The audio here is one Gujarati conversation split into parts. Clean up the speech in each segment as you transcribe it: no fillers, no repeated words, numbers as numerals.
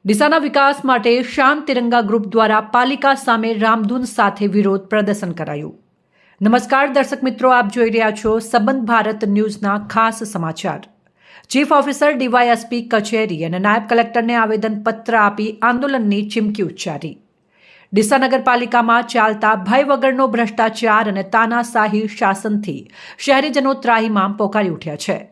ડીસાના વિકાસ માટે શાંત તિરંગા ગ્રુપ દ્વારા પાલિકા સામે રામધૂન સાથે વિરોધ પ્રદર્શન કરાયું। નમસ્કાર દર્શક મિત્રો, આપ જોઈ રહ્યા છો સંબંધ ભારત ન્યૂઝના ખાસ સમાચાર। ચીફ ઓફિસર ડીવાયએસપી કચેરી અને નાયબ કલેક્ટરને આવેદનપત્ર આપી આંદોલનની ચીમકી ઉચ્ચારી। ડીસા નગરપાલિકામાં ચાલતા ભય વગરનો ભ્રષ્ટાચાર અને તાનાશાહી શાસનથી શહેરીજનો ત્રાહિમામ પોકારી ઉઠ્યા છે।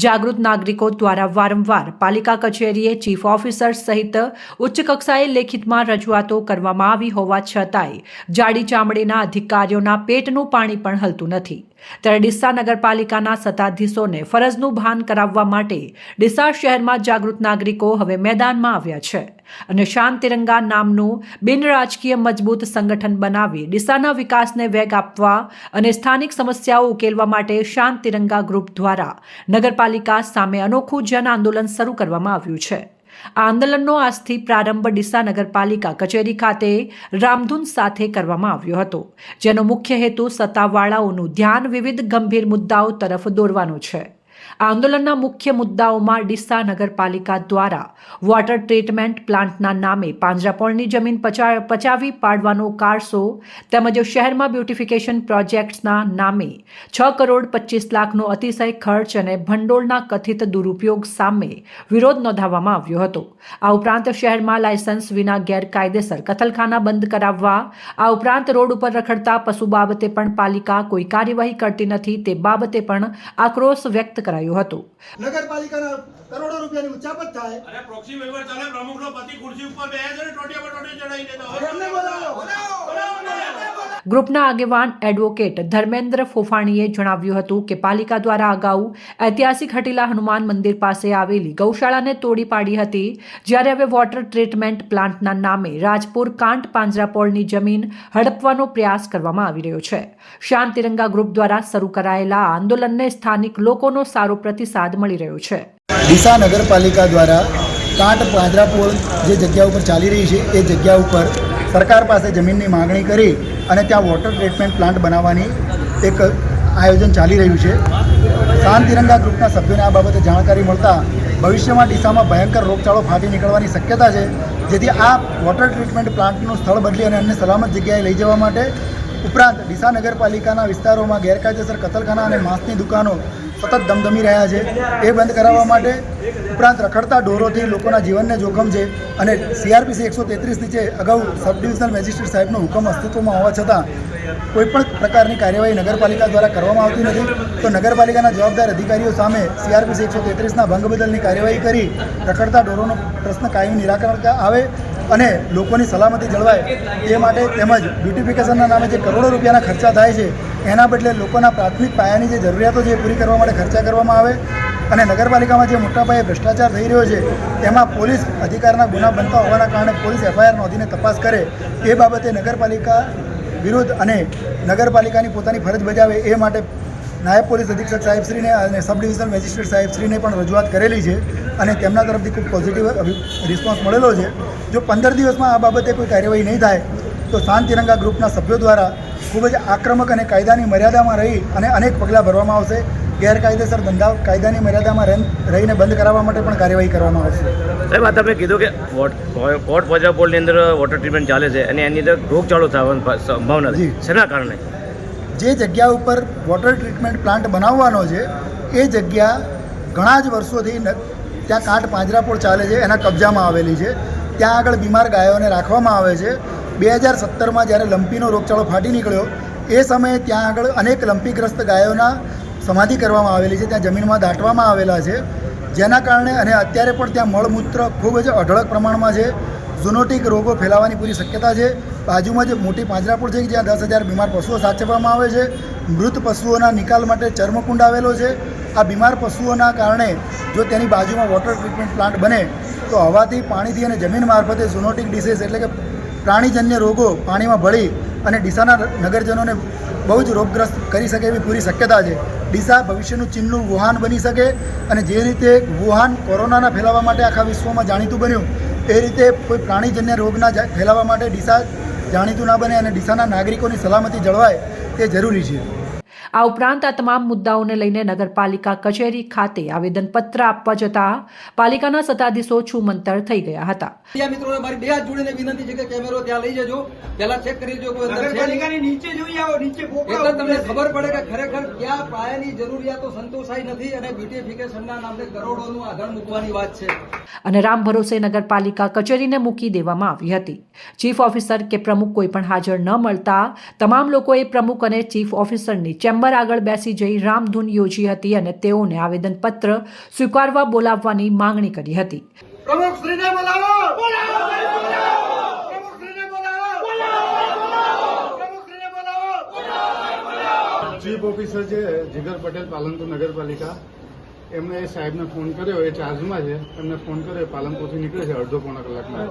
જાગૃત નાગરિકો દ્વારા વારંવાર પાલિકા કચેરીએ ચીફ ઓફિસર સહિત ઉચ્ચ કક્ષાએ લેખિતમાં રજૂઆતો કરવામાં આવી હોવા છતાંય જાડી ચામડીના અધિકારીઓના પેટનું પાણી પણ હલતું નથી। ત્યારે ડીસા નગરપાલિકાના સત્તાધીશોને ફરજનું ભાન કરાવવા માટે ડીસા શહેરમાં જાગૃત નાગરિકો હવે મેદાનમાં આવ્યા છે અને શાંત તિરંગા નામનું બિનરાજકીય મજબૂત સંગઠન બનાવી ડીસાના વિકાસને વેગ આપવા અને સ્થાનિક સમસ્યાઓ ઉકેલવા માટે શાંત તિરંગા ગ્રુપ દ્વારા નગરપાલિકા સામે અનોખું જન આંદોલન શરૂ કરવામાં આવ્યું છે। આ આંદોલનનો આજથી પ્રારંભ ડીસા નગરપાલિકા કચેરી ખાતે રામધૂન સાથે કરવામાં આવ્યો હતો, જેનો મુખ્ય હેતુ સત્તાવાળાઓનું ધ્યાન વિવિધ ગંભીર મુદ્દાઓ તરફ દોરવાનો છે। આ આંદોલનના મુખ્ય મુદ્દાઓમાં ડીસા નગરપાલિકા દ્વારા વોટર ટ્રીટમેન્ટ પ્લાન્ટના નામે પાંજરાપોળની જમીન પચાવી પાડવાનો કારસો તેમજ શહેરમાં બ્યુટિફિકેશન પ્રોજેક્ટ્સના નામે 6 કરોડ 25 લાખનો અતિશય ખર્ચ અને ભંડોળના કથિત દુરુપયોગ સામે વિરોધ નોંધાવવામાં આવ્યો હતો। આ ઉપરાંત શહેરમાં લાયસન્સ વિના ગેરકાયદેસર કતલખાના બંધ કરાવવા, આ ઉપરાંત રોડ ઉપર રખડતા પશુ બાબતે પણ પાલિકા કોઈ કાર્યવાહી કરતી નથી તે બાબતે પણ આક્રોશ વ્યક્ત કરાયો હતો। નગરપાલિકાના કરોડો રૂપિયાની ઉચાપત થાય અને પ્રોક્સી વહીવટ ચાલે, પ્રમુખનો પતિ ખુરશી ઉપર બેસે છે, ટોટિયા પર ટોટિયા ચડાવી દેતા હોય। એમને બોલાવો। ગ્રુપના આગેવાન એડવોકેટ ધર્મેન્દ્ર ફોફાણીએ જણાવ્યું હતું કે પાલિકા દ્વારા અગાઉ ઐતિહાસિક હટીલા હનુમાન મંદિર પાસે આવેલી ગૌશાળાને તોડી પાડી હતી, જ્યારે હવે વોટર ટ્રીટમેન્ટ પ્લાન્ટના નામે રાજપુર કાંટ પાંજરાપોળની જમીન હડપવાનો પ્રયાસ કરવામાં આવી રહ્યો છે। શાંત તિરંગા ગ્રુપ દ્વારા શરૂ કરાયેલા આંદોલનને સ્થાનિક લોકોનો સારો પ્રતિસાદ મળી રહ્યો છે। ડીસા નગરપાલિકા દ્વારા કાંટ પાંજરાપોળ જે જગ્યા ઉપર ચાલી રહી છે એ જગ્યા ઉપર સરકાર પાસે જમીનની માગણી કરી અને ત્યાં વોટર ટ્રીટમેન્ટ પ્લાન્ટ બનાવવાની એક આયોજન ચાલી રહ્યું છે। શાંત તિરંગા ગ્રુપના સભ્યોને આ બાબતે જાણકારી મળતા ભવિષ્યમાં ડીસામાં ભયંકર રોગચાળો ફાટી નીકળવાની શક્યતા છે, જેથી આ વોટર ટ્રીટમેન્ટ પ્લાન્ટનું સ્થળ બદલી અને અન્ય સલામત જગ્યાએ લઈ જવા માટે ઉપરાંત ડીસા નગરપાલિકાના વિસ્તારોમાં ગેરકાયદેસર કતલખાના અને માંસની દુકાનો સતત ધમધમી રહ્યા છે, એ બંધ કરાવવા માટે ઉપરાંત રખડતા ઢોરોથી લોકોના જીવનને જોખમ છે અને CRPC 133 નીચે અગાઉ સબ ડિવિઝનલ મેજિસ્ટ્રેટ સાહેબનો હુકમ અસ્તિત્વમાં હોવા છતાં કોઈપણ પ્રકારની કાર્યવાહી નગરપાલિકા દ્વારા કરવામાં આવતી નથી। તો નગરપાલિકાના જવાબદાર અધિકારીઓ સામે CRPC 133ના ભંગ બદલની કાર્યવાહી કરી રખડતા ઢોરોનો પ્રશ્ન કાયમી નિરાકરણ આવે અને લોકોની સલામતી જળવાય તે માટે તેમજ બ્યુટિફિકેશનના નામે જે કરોડો રૂપિયાના ખર્ચા થાય છે એના બદલે લોકોના પ્રાથમિક પાયાની જે જરૂરિયાતો છે એ પૂરી કરવા માટે ખર્ચા કરવામાં આવે અને નગરપાલિકામાં જે મોટા પાયે ભ્રષ્ટાચાર થઈ રહ્યો છે એમાં પોલીસ અધિકારના ગુના બનતા હોવાના કારણે પોલીસ FIR નોંધીને તપાસ કરે એ બાબતે નગરપાલિકા વિરુદ્ધ અને નગરપાલિકાની પોતાની ફરજ બજાવે એ માટે નાયબ પોલીસ અધિક્ષક સાહેબશ્રીને અને સબ ડિવિઝનલ મેજિસ્ટ્રેટ સાહેબશ્રીને પણ રજૂઆત કરેલી છે અને તેમના તરફથી ખૂબ પોઝિટિવ રિસ્પોન્સ મળેલો છે। જો 15 દિવસમાં આ બાબતે કોઈ કાર્યવાહી નહીં થાય તો શાંત તિરંગા ગ્રુપના સભ્યો દ્વારા ખૂબ જ આક્રમક અને કાયદાની મર્યાદામાં રહી અને અનેક પગલાં ભરવામાં આવશે। ગેરકાયદેસર ધંધા કાયદાની મર્યાદામાં રહીને બંધ કરાવવા માટે પણ કાર્યવાહી કરવામાં આવશે। સાહેબ, આ તમે કીધું કે કોટ પાંજરાપોળની અંદર વોટર ટ્રીટમેન્ટ ચાલે છે અને એની અંદર રોગચાળો થવાની સંભાવના છે, શેના કારણે? જે જગ્યા ઉપર વોટર ટ્રીટમેન્ટ પ્લાન્ટ બનાવવાનો છે એ જગ્યા ઘણા જ વર્ષોથી ત્યાં કાંટ પાંજરાપોળ ચાલે છે, એના કબજામાં આવેલી છે। ત્યાં આગળ બીમાર ગાયોને રાખવામાં આવે છે। 2017માં જ્યારે લંપીનો રોગચાળો ફાટી નીકળ્યો એ સમયે ત્યાં આગળ અનેક લંપીગ્રસ્ત ગાયોના સમાધિ કરવામાં આવેલી છે, ત્યાં જમીનમાં દાટવામાં આવેલા છે, જેના કારણે અને અત્યારે પણ ત્યાં મળમૂત્ર ખૂબ જ અઢળક પ્રમાણમાં છે। ઝૂનોટિક રોગો ફેલાવાની પૂરી શક્યતા છે। બાજુમાં જે મોટી પાંજરાપોળ છે જ્યાં 10,000 બીમાર પશુઓ સાચવવામાં આવે છે। મૃત પશુઓના નિકાલ માટે ચર્મકુંડ આવેલો છે। આ બીમાર પશુઓના કારણે જો તેની બાજુમાં વોટર ટ્રીટમેન્ટ પ્લાન્ટ બને તો હવાથી, પાણીથી અને જમીન મારફતે ઝૂનોટિક ડિસીઝ એટલે કે પ્રાણીજન્ય રોગો પાણીમાં ભળી અને ડીસાના નગરજનોને બહુ જ રોગગ્રસ્ત કરી શકે એવી પૂરી શક્યતા છે। ડીસા ભવિષ્યનું ચીનનું વુહાન બની શકે અને જે રીતે વુહાન કોરોનાના ફેલાવા માટે આખા વિશ્વમાં જાણીતું બન્યું એ રીતે કોઈ પ્રાણીજન્ય રોગના ફેલાવા માટે ડીસા જાણીતું ના બને અને ડીસાના નાગરિકોની સલામતી જળવાય તે જરૂરી છે। આ ઉપરાંત આ તમામ મુદ્દાઓને લઈને નગરપાલિકા કચેરી ખાતે આવેદનપત્ર આપવા જતા પાલિકાના સત્તાધીશો છૂમંતર થઈ ગયા હતા. મિત્રોને મારી બે હાથ જોડીને વિનંતી છે કે કેમેરો ત્યાં લઈ જજો, પહેલા ચેક કરી લેજો કોઈ અંદર છે. નગરપાલિકાની નીચે જોઈ આવો, નીચે એટલે તમને ખબર પડે કે ખરેખર ક્યાં પાયાની જરૂરિયાતો સંતોષાઈ નથી અને બ્યુટિફિકેશનના નામે કરોડોનું આધણ મૂકવાની વાત છે. અને રામ ભરોસે નગરપાલિકા કચેરીને મૂકી દેવામાં આવી હતી. ચીફ ઓફિસર કે પ્રમુખ કોઈ પણ હાજર ન મળતા તમામ લોકોએ પ્રમુખ અને ચીફ ઓફિસરની ચેમ્બર આગળ બેસી જઈ રામધૂન યોજી હતી અને તેઓને આવેદનપત્ર સ્વીકારવા બોલાવવાની માંગણી કરી હતી. પ્રમુખશ્રીને બોલાવો, પ્રમુખશ્રીને બોલાવો, પ્રમુખશ્રીને બોલાવો. ચીફ ઓફિસર છે જીગર પટેલ, પાલનપુર નગરપાલિકા, એમને એ સાહેબને ફોન કર્યો, એ ચાર્જમાં છે, એમને ફોન કર્યો, પાલનપુરથી નીકળે છે અડધો પોણા કલાકમાં.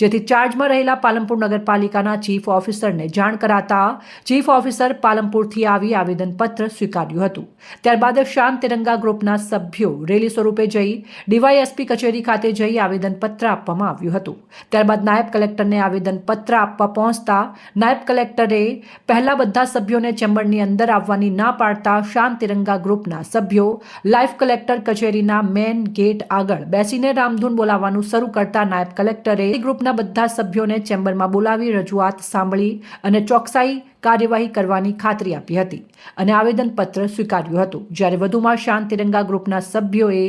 જેથી ચાર્જમાં રહેલા પાલનપુર નગરપાલિકાના ચીફ ઓફિસરને જાણ કરાતા ચીફ ઓફિસર પાલનપુરથી આવી આવેદનપત્ર સ્વીકાર્યું હતું. ત્યારબાદ શાંત તિરંગા ગ્રુપના સભ્યો રેલી સ્વરૂપે જઈ ડીવાયએસપી કચેરી ખાતે જઈ આવેદનપત્ર આપવામાં આવ્યું હતું. ત્યારબાદ નાયબ કલેક્ટરને આવેદનપત્ર આપવા પહોંચતા નાયબ કલેક્ટરે પહેલા બધા સભ્યોને ચેમ્બરની અંદર આવવાની ના પાડતા શાંત તિરંગા ગ્રુપના સભ્યો લાઈવ કલેક્ટર કચેરીના મેન ગેટ આગળ બેસીને રામધૂન બોલાવવાનું શરૂ કરતા નાયબ કલેક્ટરે ગ્રુપના બધા સભ્યોને ચેમ્બરમાં બોલાવી રજૂઆત સાંભળી અને ચોકસાઈ કાર્યવાહી કરવાની ખાતરી આપી હતી અને આવેદનપત્ર સ્વીકાર્યું હતું. જ્યારે વધુમાં શાંત તિરંગા ગ્રુપના સભ્યોએ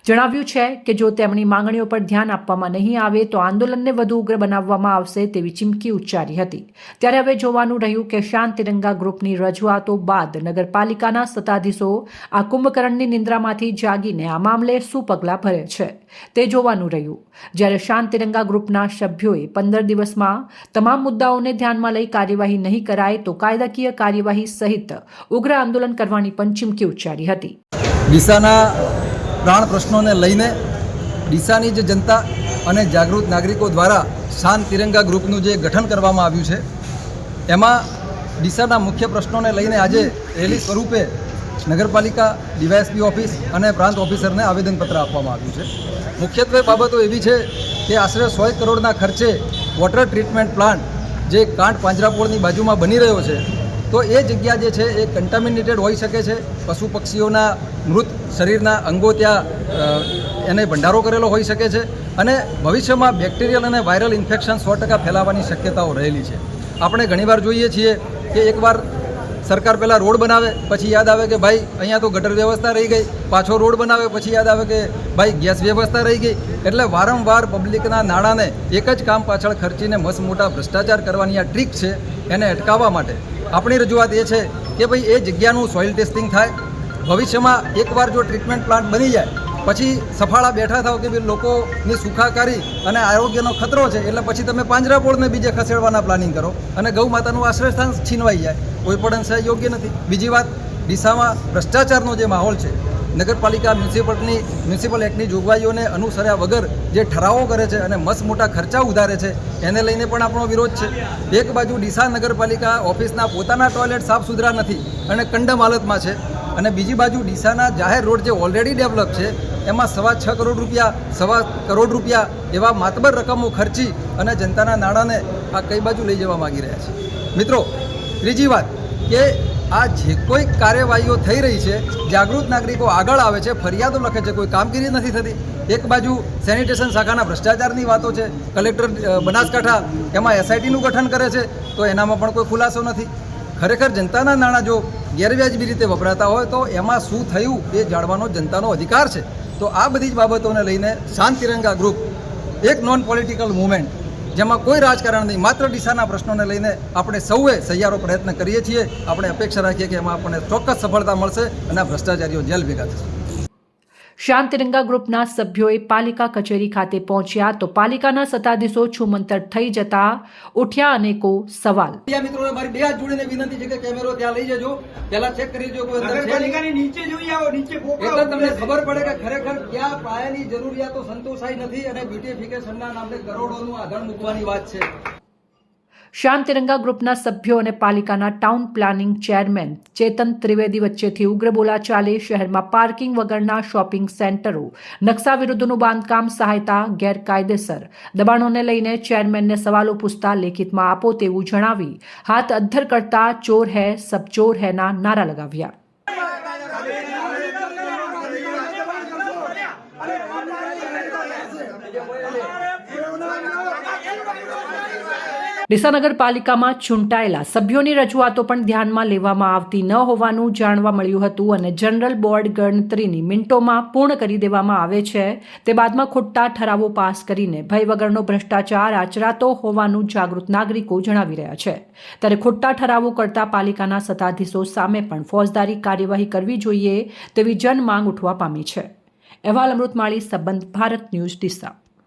જણાવ્યું છે કે જો તેમની માંગણીઓ પર ધ્યાન આપવામાં નહીં આવે તો આંદોલનને વધુ ઉગ્ર બનાવવામાં આવશે તેવી ચીમકી ઉચ્ચારી હતી. ત્યારે હવે જોવાનું રહ્યું કે શાંત તિરંગા ગ્રુપની રજૂઆતો બાદ નગરપાલિકાના સત્તાધીશો આ કુંભકર્ણની નિંદ્રામાંથી જાગીને આ મામલે શું પગલાં ભરે છે તે જોવાનું રહ્યું. જ્યારે શાંત તિરંગા ગ્રુપના સભ્યોએ 15 દિવસમાં તમામ મુદ્દાઓને ધ્યાનમાં લઈ કાર્યવાહી નહીં કરાય તો કાયદાકીય કાર્યવાહી સહિત ઉગ્ર આંદોલન કરવાની પણ ચીમકી ઉચ્ચારી હતી. ડીસાના પ્રાણ પ્રશ્નોને લઈને ડીસાની જે જનતા અને જાગૃત નાગરિકો દ્વારા શાંત તિરંગા ગ્રુપનું જે ગઠન કરવામાં આવ્યું છે એમાં ડીસાના મુખ્ય પ્રશ્નોને લઈને આજે રેલી સ્વરૂપે નગરપાલિકા, ડીવાયએસપી ઓફિસ અને પ્રાંત ઓફિસરને આવેદનપત્ર આપવામાં આવ્યું છે. મુખ્યત્વે બાબતો એવી છે કે આશરે 100 કરોડના ખર્ચે વોટર ટ્રીટમેન્ટ પ્લાન્ટ જે કાંઠ પાંજરાપોળની બાજુમાં બની રહ્યો છે તો એ જગ્યા જે છે એ કન્ટામિનેટેડ હોઈ શકે છે. પશુ પક્ષીઓના મૃત શરીરના અંગો ત્યાં એને ભંડારો કરેલો હોઈ શકે છે અને ભવિષ્યમાં બેક્ટેરિયલ અને વાયરલ ઇન્ફેક્શન 100% ફેલાવાની શક્યતાઓ રહેલી છે. આપણે ઘણીવાર જોઈએ છીએ કે એકવાર સરકાર પહેલાં રોડ બનાવે પછી યાદ આવે કે ભાઈ અહીંયા તો ગટર વ્યવસ્થા રહી ગઈ, પાછો રોડ બનાવે પછી યાદ આવે કે ભાઈ ગેસ વ્યવસ્થા રહી ગઈ. એટલે વારંવાર પબ્લિકના નાણાંને એક જ કામ પાછળ ખર્ચીને મસ્ત મોટા ભ્રષ્ટાચાર કરવાની આ ટ્રીક છે. એને અટકાવવા માટે આપણી રજૂઆત એ છે કે ભાઈ એ જગ્યાનું સોઇલ ટેસ્ટિંગ થાય. ભવિષ્યમાં એકવાર જો ટ્રીટમેન્ટ પ્લાન્ટ બની જાય પછી સફાળા બેઠા થાવ કે ભાઈ લોકોની સુખાકારી અને આરોગ્યનો ખતરો છે એટલે પછી તમે પાંજરાપોળને બીજે ખસેડવાના પ્લાનિંગ કરો અને ગૌ માતાનું આશ્રયસ્થાન છીનવાઈ જાય. કોઈ પણ અંશે યોગ્ય નથી. બીજી વાત, ડીસામાં ભ્રષ્ટાચારનો જે માહોલ છે, નગરપાલિકા મ્યુનિસિપલ એક્ટની જોગવાઈઓને અનુસર્યા વગર જે ઠરાવો કરે છે અને મસ્ત મોટા ખર્ચા ઉધારે છે એને લઈને પણ આપણો વિરોધ છે. એક બાજુ ડીસા નગરપાલિકા ઓફિસના પોતાના ટોયલેટ સાફ સુથરા નથી અને કંડમ હાલતમાં છે અને બીજી બાજુ ડીસાના જાહેર રોડ જે ઓલરેડી ડેવલપ છે એમાં 6.25 કરોડ રૂપિયા એવા માતબર રકમો ખર્ચી અને જનતાના નાણાંને આ કઈ બાજુ લઈ જવા માગી રહ્યા છે. મિત્રો, ત્રીજી વાત કે આ જે કોઈ કાર્યવાહીઓ થઈ રહી છે, જાગૃત નાગરિકો આગળ આવે છે, ફરિયાદો લખે છે, કોઈ કામગીરી નથી થતી. એક બાજુ સેનિટેશન શાખાના ભ્રષ્ટાચારની વાતો છે, કલેક્ટર બનાસકાંઠા એમાં એસઆઈટીનું ગઠન કરે છે તો એનામાં પણ કોઈ ખુલાસો નથી. ખરેખર જનતાના નાણાં જો ગેરવ્યાજબી રીતે વપરાતા હોય તો એમાં શું થયું એ જાણવાનો જનતાનો અધિકાર છે. તો આ બધી જ બાબતોને લઈને શાંત તિરંગા ગ્રુપ એક નોન પોલિટિકલ મુવમેન્ટ જેમાં કોઈ રાજકારણ નહીં, માત્ર ડીસાના પ્રશ્નોને લઈને આપણે સૌએ સહિયારો પ્રયત્ન કરીએ છીએ. આપણે અપેક્ષા રાખીએ કે એમાં આપણને ચોક્કસ સફળતા મળશે અને આ ભ્રષ્ટાચારીઓ જેલ ભેગા થશે. શાંત તિરંગા ગ્રુપના સભ્યોએ પાલિકા કચેરી ખાતે પહોંચ્યા તો પાલિકાના સત્તાધીશો છૂમંતર થઈ જતા ઉઠ્યા અનેકો સવાલ. મિત્રોને મારી બે હાથ જોડીને વિનંતી છે કે કેમેરો ત્યાં લઈ જજો, પહેલા ચેક કરી લેજો કોઈ અંદર છે. નગરપાલિકાની નીચે જોઈ આવો, નીચે એટલે તમને ખબર પડે કે ખરેખર ક્યાં પાયાની જરૂરિયાતો સંતોષાઈ નથી અને બ્યુટિફિકેશનના નામે કરોડોનું આધણ મૂકવાની વાત છે. શાંત તિરંગા ગ્રુપના સભ્યો અને પાલિકાના ટાઉન પ્લાનિંગ ચેરમેન ચેતન ત્રિવેદી વચ્ચેથી ઉગ્ર બોલાચાલી શહેરમાં પાર્કિંગ વગરના શોપિંગ સેન્ટરો, નકશા વિરુદ્ધનું બાંધકામ, સહાયતા, ગેરકાયદેસર દબાણોને લઈને ચેરમેનને સવાલો પૂછતા લેખિતમાં આપો તેવું જણાવી હાથ અદ્ધર કરતા ચોર હૈ સબ ચોર હૈના નારા લગાવ્યા. ડીસા નગરપાલિકામાં ચૂંટાયેલા સભ્યોની રજૂઆતો પણ ધ્યાનમાં લેવામાં આવતી ન હોવાનું જાણવા મળ્યું હતું અને જનરલ બોર્ડ ગણતરીની મિનિટોમાં પૂર્ણ કરી દેવામાં આવે છે તે બાદમાં ખોટા ઠરાવો પાસ કરીને ભય વગરનો ભ્રષ્ટાચાર આચરાતો હોવાનું જાગૃત નાગરિકો જણાવી રહ્યા છે. ત્યારે ખોટા ઠરાવો કરતા પાલિકાના સત્તાધીશો સામે પણ ફોજદારી કાર્યવાહી કરવી જોઈએ તેવી જનમાંગ ઉઠવા પામી છે. અહેવાલ અમૃત માળી, સંબંધ ભારત ન્યૂઝ, ડીસા.